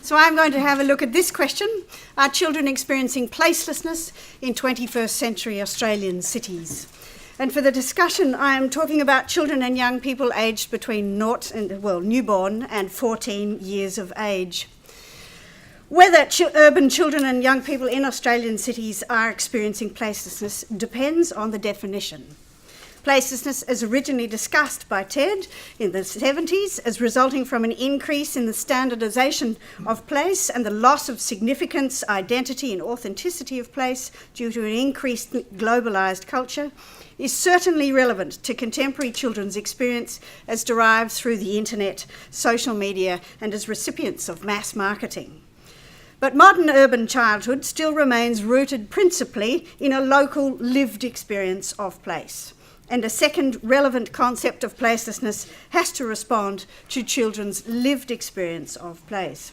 So I'm going to have a look at this question: are children experiencing placelessness in 21st century Australian cities? And for the discussion, I am talking about children and young people aged between newborn and 14 years of age. Whether urban children and young people in Australian cities are experiencing placelessness depends on the definition. Placelessness, as originally discussed by Ted in the 70s, as resulting from an increase in the standardisation of place and the loss of significance, identity and authenticity of place due to an increased globalised culture, is certainly relevant to contemporary children's experience as derived through the internet, social media and as recipients of mass marketing. But modern urban childhood still remains rooted principally in a local lived experience of place. And a second relevant concept of placelessness has to respond to children's lived experience of place.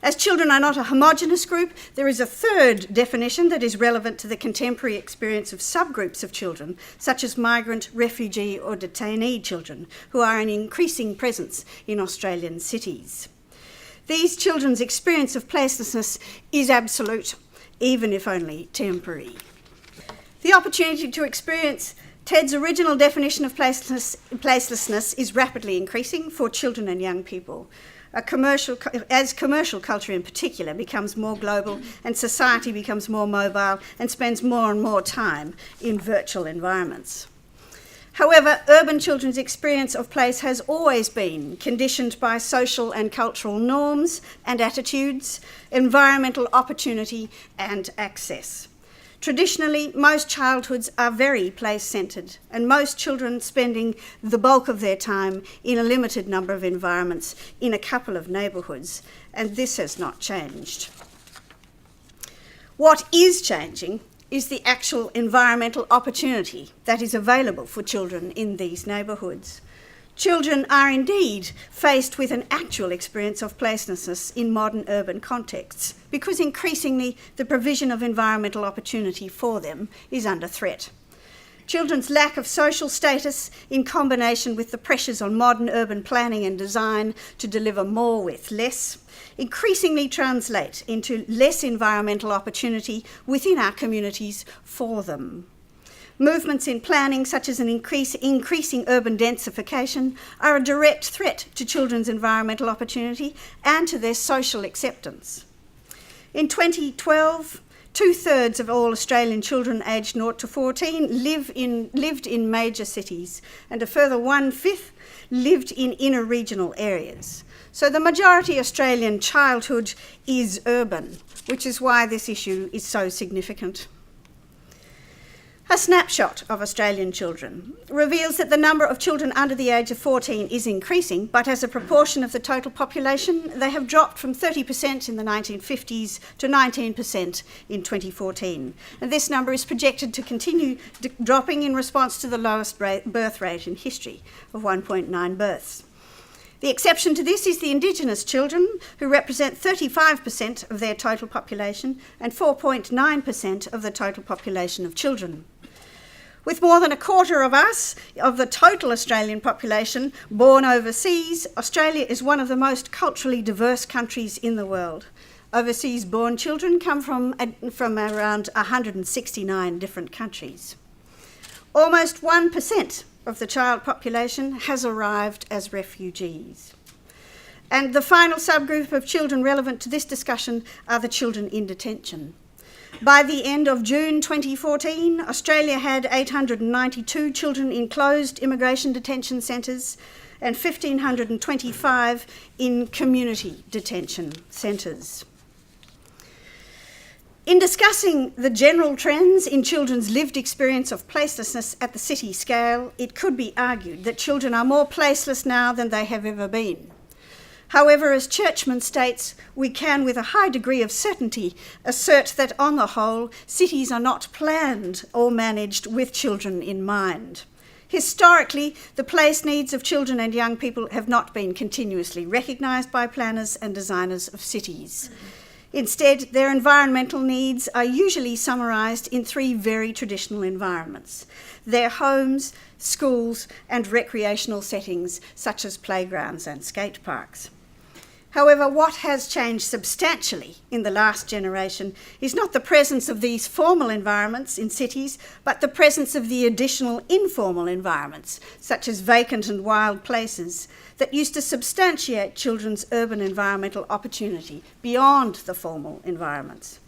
As children are not a homogenous group, there is a third definition that is relevant to the contemporary experience of subgroups of children, such as migrant, refugee or detainee children, who are an increasing presence in Australian cities. These children's experience of placelessness is absolute, even if only temporary. The opportunity to experience Ted's original definition of placelessness is rapidly increasing for children and young people. As commercial culture in particular becomes more global and society becomes more mobile and spends more and more time in virtual environments. However, urban children's experience of place has always been conditioned by social and cultural norms and attitudes, environmental opportunity and access. Traditionally, most childhoods are very place-centred, and most children spending the bulk of their time in a limited number of environments in a couple of neighbourhoods, and this has not changed. What is changing is the actual environmental opportunity that is available for children in these neighbourhoods. Children are indeed faced with an actual experience of placelessness in modern urban contexts, because increasingly the provision of environmental opportunity for them is under threat. Children's lack of social status, in combination with the pressures on modern urban planning and design to deliver more with less, increasingly translate into less environmental opportunity within our communities for them. Movements in planning, such as an increasing urban densification, are a direct threat to children's environmental opportunity and to their social acceptance. In 2012, 2/3 of all Australian children aged 0 to 14 lived in major cities, and a further 1/5 lived in inner regional areas. So the majority Australian childhood is urban, which is why this issue is so significant. A snapshot of Australian children reveals that the number of children under the age of 14 is increasing, but as a proportion of the total population, they have dropped from 30% in the 1950s to 19% in 2014. And this number is projected to continue dropping in response to the lowest birth rate in history of 1.9 births. The exception to this is the Indigenous children, who represent 35% of their total population and 4.9% of the total population of children. With more than a quarter of the total Australian population, born overseas, Australia is one of the most culturally diverse countries in the world. Overseas born children come from around 169 different countries. Almost 1% of the child population has arrived as refugees. And the final subgroup of children relevant to this discussion are the children in detention. By the end of June 2014, Australia had 892 children in closed immigration detention centres and 1,525 in community detention centres. In discussing the general trends in children's lived experience of placelessness at the city scale, it could be argued that children are more placeless now than they have ever been. However, as Churchman states, we can with a high degree of certainty assert that on the whole, cities are not planned or managed with children in mind. Historically, the place needs of children and young people have not been continuously recognised by planners and designers of cities. Instead, their environmental needs are usually summarised in 3 very traditional environments: their homes, schools and recreational settings such as playgrounds and skate parks. However, what has changed substantially in the last generation is not the presence of these formal environments in cities, but the presence of the additional informal environments, such as vacant and wild places, that used to substantiate children's urban environmental opportunity beyond the formal environments.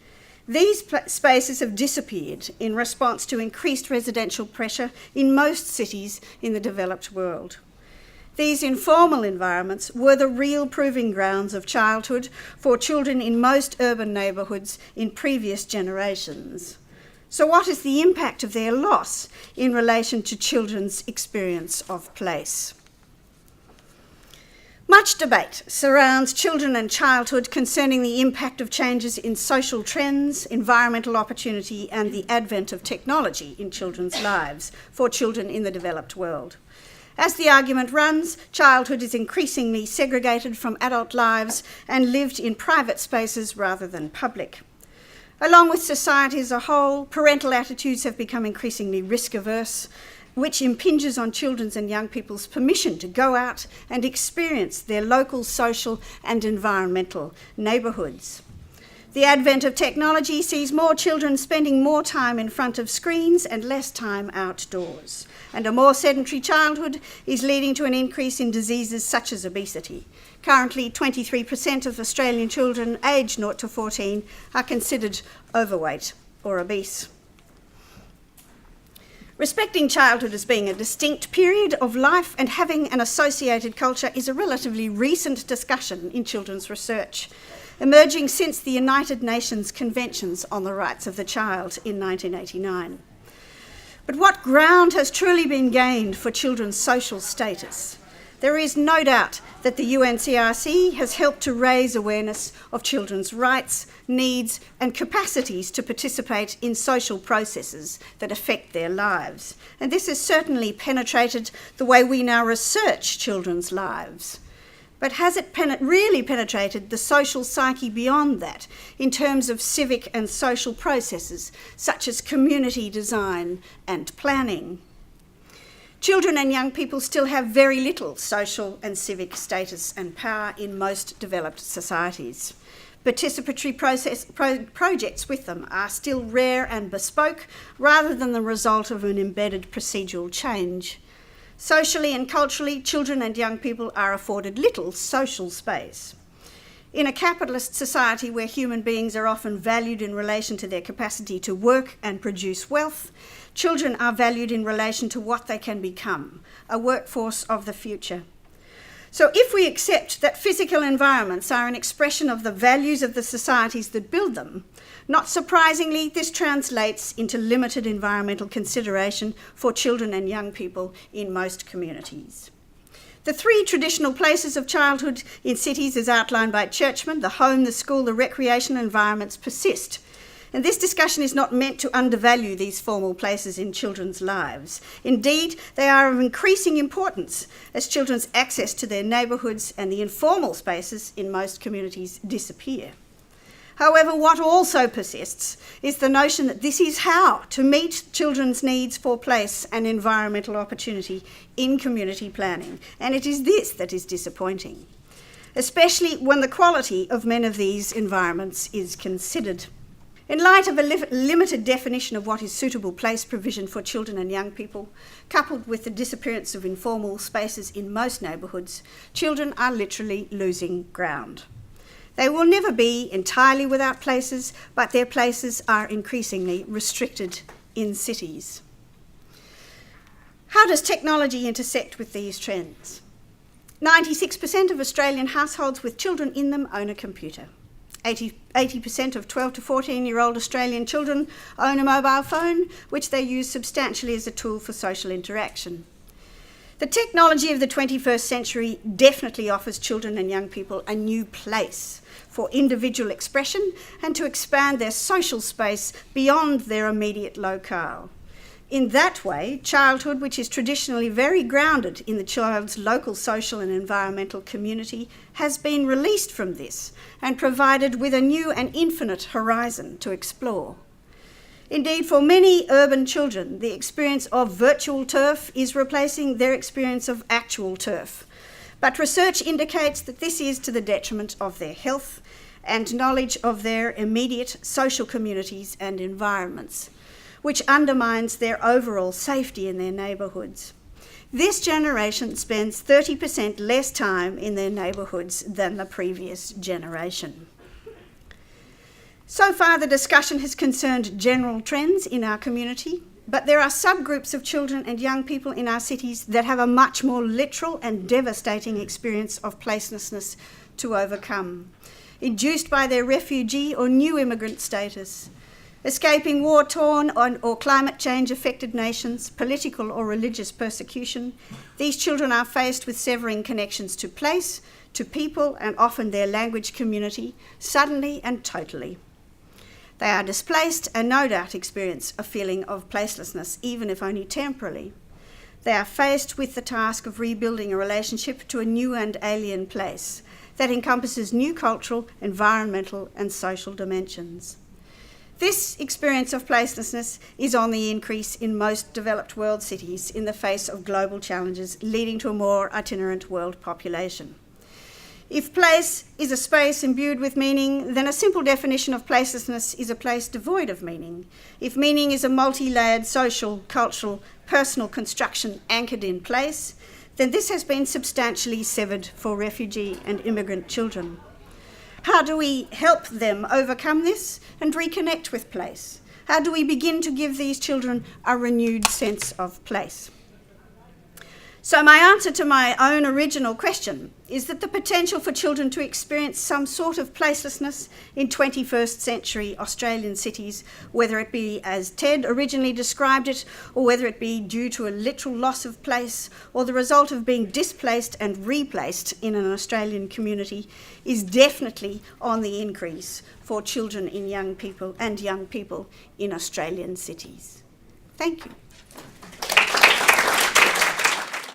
These spaces have disappeared in response to increased residential pressure in most cities in the developed world. These informal environments were the real proving grounds of childhood for children in most urban neighbourhoods in previous generations. So what is the impact of their loss in relation to children's experience of place? Much debate surrounds children and childhood concerning the impact of changes in social trends, environmental opportunity, and the advent of technology in children's lives for children in the developed world. As the argument runs, childhood is increasingly segregated from adult lives and lived in private spaces rather than public. Along with society as a whole, parental attitudes have become increasingly risk-averse, which impinges on children's and young people's permission to go out and experience their local social and environmental neighbourhoods. The advent of technology sees more children spending more time in front of screens and less time outdoors. And a more sedentary childhood is leading to an increase in diseases such as obesity. Currently, 23% of Australian children aged 0 to 14 are considered overweight or obese. Respecting childhood as being a distinct period of life and having an associated culture is a relatively recent discussion in children's research, emerging since the United Nations Conventions on the Rights of the Child in 1989. But what ground has truly been gained for children's social status? There is no doubt that the UNCRC has helped to raise awareness of children's rights, needs, and capacities to participate in social processes that affect their lives. And this has certainly penetrated the way we now research children's lives. But has it really penetrated the social psyche beyond that in terms of civic and social processes such as community design and planning? Children and young people still have very little social and civic status and power in most developed societies. Participatory projects with them are still rare and bespoke rather than the result of an embedded procedural change. Socially and culturally, children and young people are afforded little social space. In a capitalist society where human beings are often valued in relation to their capacity to work and produce wealth, children are valued in relation to what they can become, a workforce of the future. So if we accept that physical environments are an expression of the values of the societies that build them, not surprisingly, this translates into limited environmental consideration for children and young people in most communities. The three traditional places of childhood in cities as outlined by Churchman, the home, the school, the recreation environments persist. And this discussion is not meant to undervalue these formal places in children's lives. Indeed, they are of increasing importance as children's access to their neighbourhoods and the informal spaces in most communities disappear. However, what also persists is the notion that this is how to meet children's needs for place and environmental opportunity in community planning. And it is this that is disappointing, especially when the quality of many of these environments is considered. In light of a limited definition of what is suitable place provision for children and young people, coupled with the disappearance of informal spaces in most neighbourhoods, children are literally losing ground. They will never be entirely without places, but their places are increasingly restricted in cities. How does technology intersect with these trends? 96% of Australian households with children in them own a computer. 80% of 12 to 14-year-old Australian children own a mobile phone, which they use substantially as a tool for social interaction. The technology of the 21st century definitely offers children and young people a new place for individual expression and to expand their social space beyond their immediate locale. In that way, childhood, which is traditionally very grounded in the child's local social and environmental community, has been released from this and provided with a new and infinite horizon to explore. Indeed, for many urban children, the experience of virtual turf is replacing their experience of actual turf. But research indicates that this is to the detriment of their health and knowledge of their immediate social communities and environments, which undermines their overall safety in their neighbourhoods. This generation spends 30% less time in their neighbourhoods than the previous generation. So far, the discussion has concerned general trends in our community, but there are subgroups of children and young people in our cities that have a much more literal and devastating experience of placelessness to overcome, induced by their refugee or new immigrant status. Escaping war-torn or climate change-affected nations, political or religious persecution, these children are faced with severing connections to place, to people, and often their language community, suddenly and totally. They are displaced and no doubt experience a feeling of placelessness, even if only temporarily. They are faced with the task of rebuilding a relationship to a new and alien place that encompasses new cultural, environmental, and social dimensions. This experience of placelessness is on the increase in most developed world cities in the face of global challenges leading to a more itinerant world population. If place is a space imbued with meaning, then a simple definition of placelessness is a place devoid of meaning. If meaning is a multi-layered social, cultural, personal construction anchored in place, then this has been substantially severed for refugee and immigrant children. How do we help them overcome this and reconnect with place? How do we begin to give these children a renewed sense of place? So my answer to my own original question is that the potential for children to experience some sort of placelessness in 21st century Australian cities, whether it be as Ted originally described it, or whether it be due to a literal loss of place, or the result of being displaced and replaced in an Australian community, is definitely on the increase for children in young people in Australian cities. Thank you.